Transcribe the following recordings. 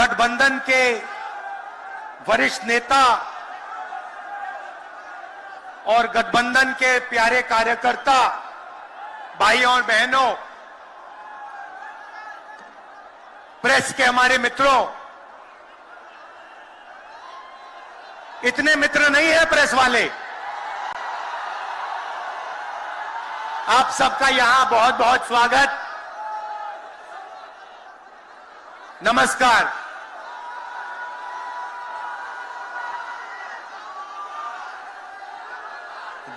गठबंधन के वरिष्ठ नेता और गठबंधन के प्यारे कार्यकर्ता भाइयों और बहनों, प्रेस के हमारे मित्रों, इतने मित्र नहीं है प्रेस वाले। आप सबका यहां बहुत बहुत स्वागत, नमस्कार।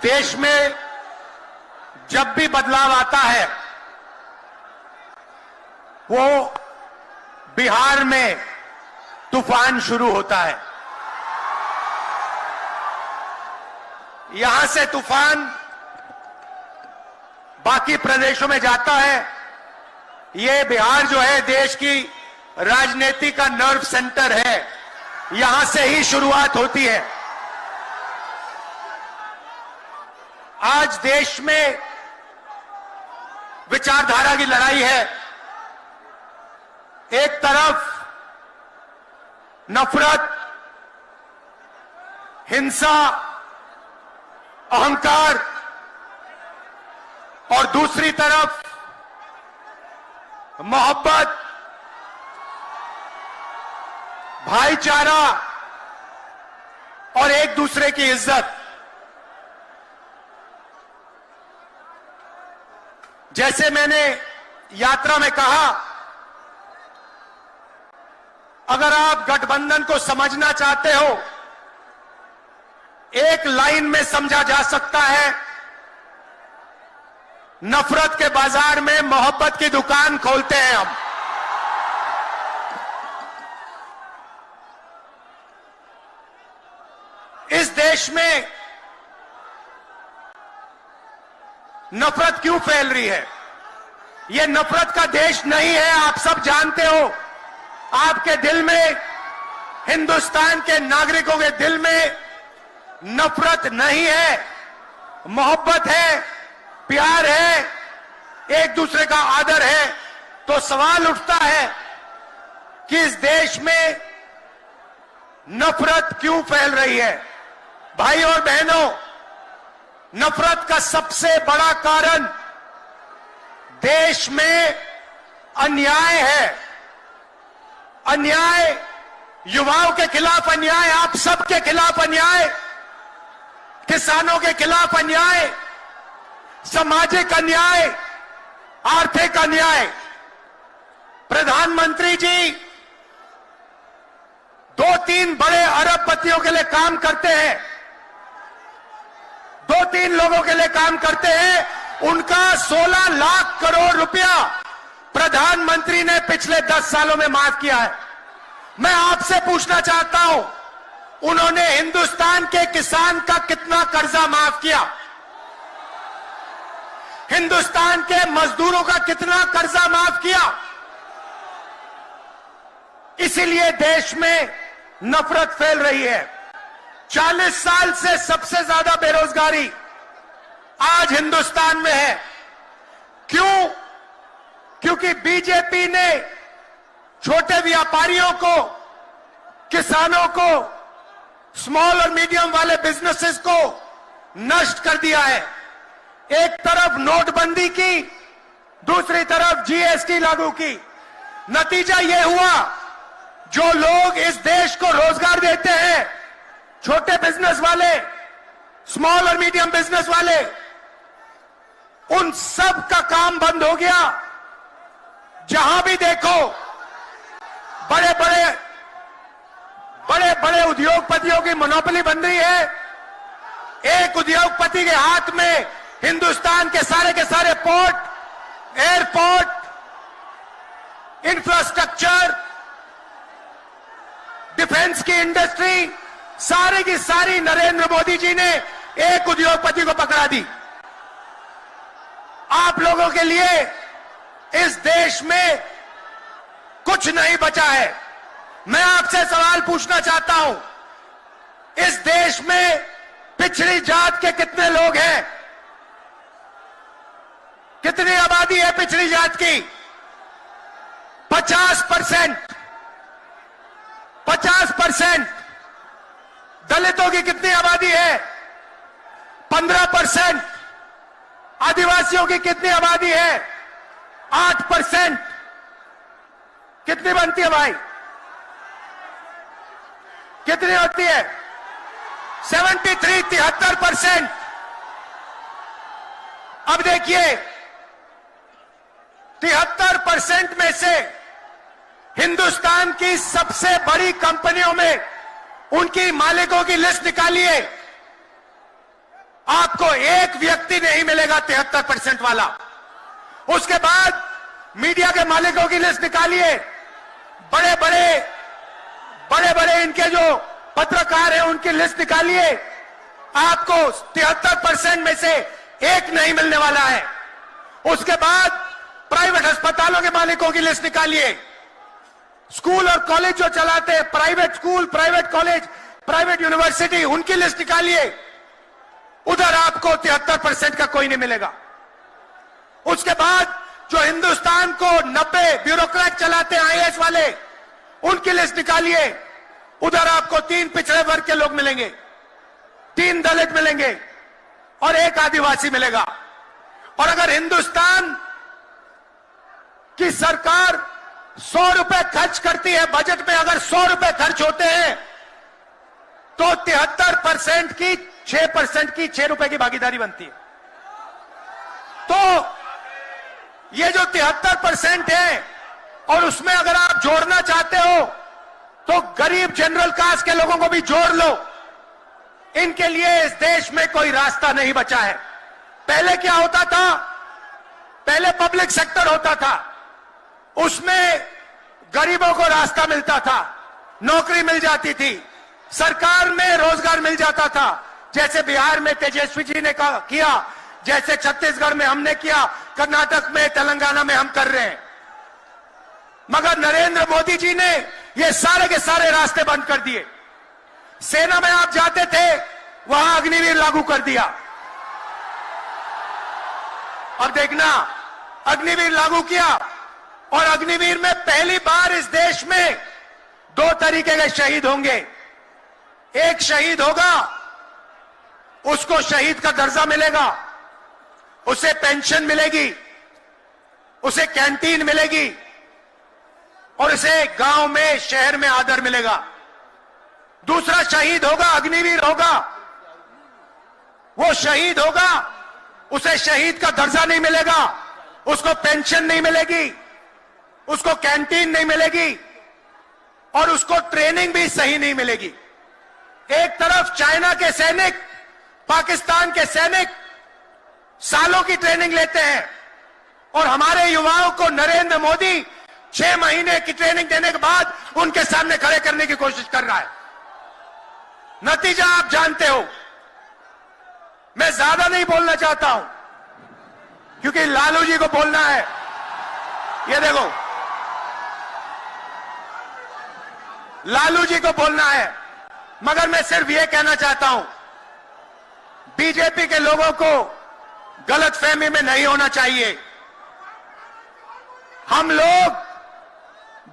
देश में जब भी बदलाव आता है वो बिहार में तूफान शुरू होता है। यहां से तूफान बाकी प्रदेशों में जाता है। ये बिहार जो है देश की राजनीति का नर्व सेंटर है, यहां से ही शुरुआत होती है। आज देश में विचारधारा की लड़ाई है। एक तरफ नफरत, हिंसा, अहंकार और दूसरी तरफ मोहब्बत, भाईचारा और एक दूसरे की इज्जत। जैसे मैंने यात्रा में कहा, अगर आप गठबंधन को समझना चाहते हो, एक लाइन में समझा जा सकता है, नफरत के बाजार में मोहब्बत की दुकान खोलते हैं हम। इस देश में नफरत क्यों फैल रही है? यह नफरत का देश नहीं है, आप सब जानते हो। आपके दिल में, हिंदुस्तान के नागरिकों के दिल में नफरत नहीं है, मोहब्बत है, प्यार है, एक दूसरे का आदर है। तो सवाल उठता है कि इस देश में नफरत क्यों फैल रही है? भाई और बहनों, नफरत का सबसे बड़ा कारण देश में अन्याय है। अन्याय, युवाओं के खिलाफ अन्याय, आप सबके खिलाफ अन्याय, किसानों के खिलाफ अन्याय, सामाजिक अन्याय, आर्थिक अन्याय। प्रधानमंत्री जी 2-3 बड़े अरबपतियों के लिए काम करते हैं, 2-3 लोगों के लिए काम करते हैं। उनका 16 लाख करोड़ रुपया प्रधानमंत्री ने पिछले 10 सालों में माफ किया है। मैं आपसे पूछना चाहता हूं, उन्होंने हिंदुस्तान के किसान का कितना कर्जा माफ किया? हिंदुस्तान के मजदूरों का कितना कर्जा माफ किया? इसीलिए देश में नफरत फैल रही है। 40 साल से सबसे ज्यादा बेरोजगारी आज हिंदुस्तान में है। क्यों? क्योंकि बीजेपी ने छोटे व्यापारियों को, किसानों को, स्मॉल और मीडियम वाले बिजनेसेस को नष्ट कर दिया है। एक तरफ नोटबंदी की, दूसरी तरफ जीएसटी लागू की। नतीजा यह हुआ, जो लोग इस देश को रोजगार देते हैं, छोटे बिजनेस वाले, स्मॉल और मीडियम बिजनेस वाले, उन सब का काम बंद हो गया। जहां भी देखो बड़े बड़े उद्योगपतियों की मोनोपोली बन रही है। एक उद्योगपति के हाथ में हिंदुस्तान के सारे पोर्ट, एयरपोर्ट, इंफ्रास्ट्रक्चर, डिफेंस की इंडस्ट्री, सारी की सारी नरेंद्र मोदी जी ने एक उद्योगपति को पकड़ा दी। आप लोगों के लिए इस देश में कुछ नहीं बचा है। मैं आपसे सवाल पूछना चाहता हूं, इस देश में पिछड़ी जात के कितने लोग हैं? कितनी आबादी है पिछड़ी जात की? 50%। 15%। दलितों की कितनी आबादी है? 15%। आदिवासियों की कितनी आबादी है? 8%। कितनी बनती है भाई? कितनी होती है? 73% अब देखिए 73% में से हिंदुस्तान की सबसे बड़ी कंपनियों में उनकी मालिकों की लिस्ट निकालिए, आपको एक व्यक्ति नहीं मिलेगा 73% वाला। उसके बाद मीडिया के मालिकों की लिस्ट निकालिए, बड़े बड़े इनके जो पत्रकार हैं उनकी लिस्ट निकालिए, आपको 73% में से एक नहीं मिलने वाला है। उसके बाद प्राइवेट अस्पतालों के मालिकों की लिस्ट निकालिए, स्कूल और कॉलेज जो चलाते हैं, private school, private college, private university, उनकी लिस्ट निकालिए, उधर आपको 73% का कोई नहीं मिलेगा। उसके बाद जो हिंदुस्तान को 90 ब्यूरोक्रेट चलाते हैं, आईएएस वाले, उनकी लिस्ट निकालिए, उधर आपको 3 पिछड़े वर्ग के लोग मिलेंगे, 3 दलित मिलेंगे और 1 आदिवासी मिलेगा। और अगर हिंदुस्तान की सरकार 100 रुपए खर्च करती है, बजट में अगर 100 रुपए खर्च होते हैं तो 73% की 6% की 6 रुपए की भागीदारी बनती है। तो ये जो 73% है और उसमें अगर आप जोड़ना चाहते हो तो गरीब जनरल कास्ट के लोगों को भी जोड़ लो। इनके लिए इस देश में कोई रास्ता नहीं बचा है। पहले क्या होता था? पहले पब्लिक सेक्टर होता था, उसमें गरीबों को रास्ता मिलता था, नौकरी मिल जाती थी, सरकार में रोजगार मिल जाता था, जैसे बिहार में तेजस्वी जी ने किया, जैसे छत्तीसगढ़ में हमने किया, कर्नाटक में, तेलंगाना में हम कर रहे हैं। मगर नरेंद्र मोदी जी ने ये सारे के सारे रास्ते बंद कर दिए। सेना में आप जाते थे, वहां अग्निवीर लागू कर दिया। और देखना, अग्निवीर लागू किया और अग्निवीर में पहली बार इस देश में 2 तरीके के शहीद होंगे। एक शहीद होगा, उसको शहीद का दर्जा मिलेगा, उसे पेंशन मिलेगी, उसे कैंटीन मिलेगी और उसे गांव में, शहर में आदर मिलेगा। दूसरा शहीद होगा, अग्निवीर होगा, वो शहीद होगा, उसे शहीद का दर्जा नहीं मिलेगा, उसको पेंशन नहीं मिलेगी, उसको कैंटीन नहीं मिलेगी और उसको ट्रेनिंग भी सही नहीं मिलेगी। एक तरफ चाइना के सैनिक, पाकिस्तान के सैनिक सालों की ट्रेनिंग लेते हैं और हमारे युवाओं को नरेंद्र मोदी 6 महीने की ट्रेनिंग देने के बाद उनके सामने खड़े करने की कोशिश कर रहा है। नतीजा आप जानते हो। मैं ज्यादा नहीं बोलना चाहता हूं क्योंकि लालू जी को बोलना है। ये देखो, लालू जी को बोलना है, मगर मैं सिर्फ ये कहना चाहता हूं, बीजेपी के लोगों को गलतफहमी में नहीं होना चाहिए। हम लोग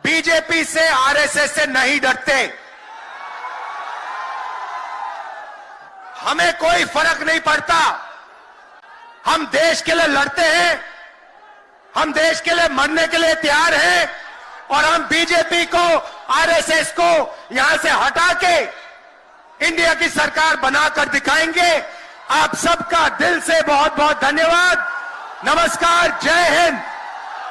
बीजेपी से, आरएसएस से नहीं डरते। हमें कोई फर्क नहीं पड़ता। हम देश के लिए लड़ते हैं, हम देश के लिए मरने के लिए तैयार हैं और हम बीजेपी को, आरएसएस को यहां से हटा के इंडिया की सरकार बनाकर दिखाएंगे। आप सबका दिल से बहुत बहुत धन्यवाद। नमस्कार, जय हिंद।